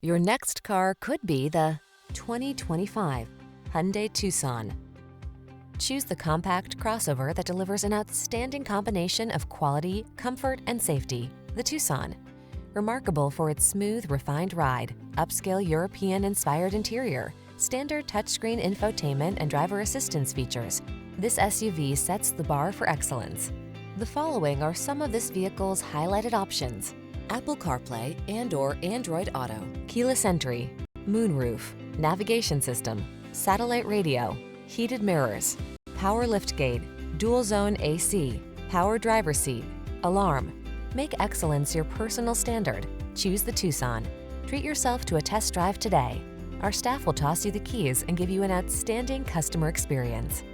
Your next car could be the 2025 Hyundai Tucson. Choose the compact crossover that delivers an outstanding combination of quality, comfort, and safety. The Tucson. Remarkable for its smooth, refined ride, upscale European-inspired interior, standard touchscreen infotainment and driver assistance features, this SUV sets the bar for excellence. The following are some of this vehicle's highlighted options: Apple CarPlay and/or Android Auto, keyless entry, moonroof, navigation system, satellite radio, heated mirrors, power liftgate, dual zone AC, power driver seat, alarm. Make excellence your personal standard. Choose the Tucson. Treat yourself to a test drive today. Our staff will toss you the keys and give you an outstanding customer experience.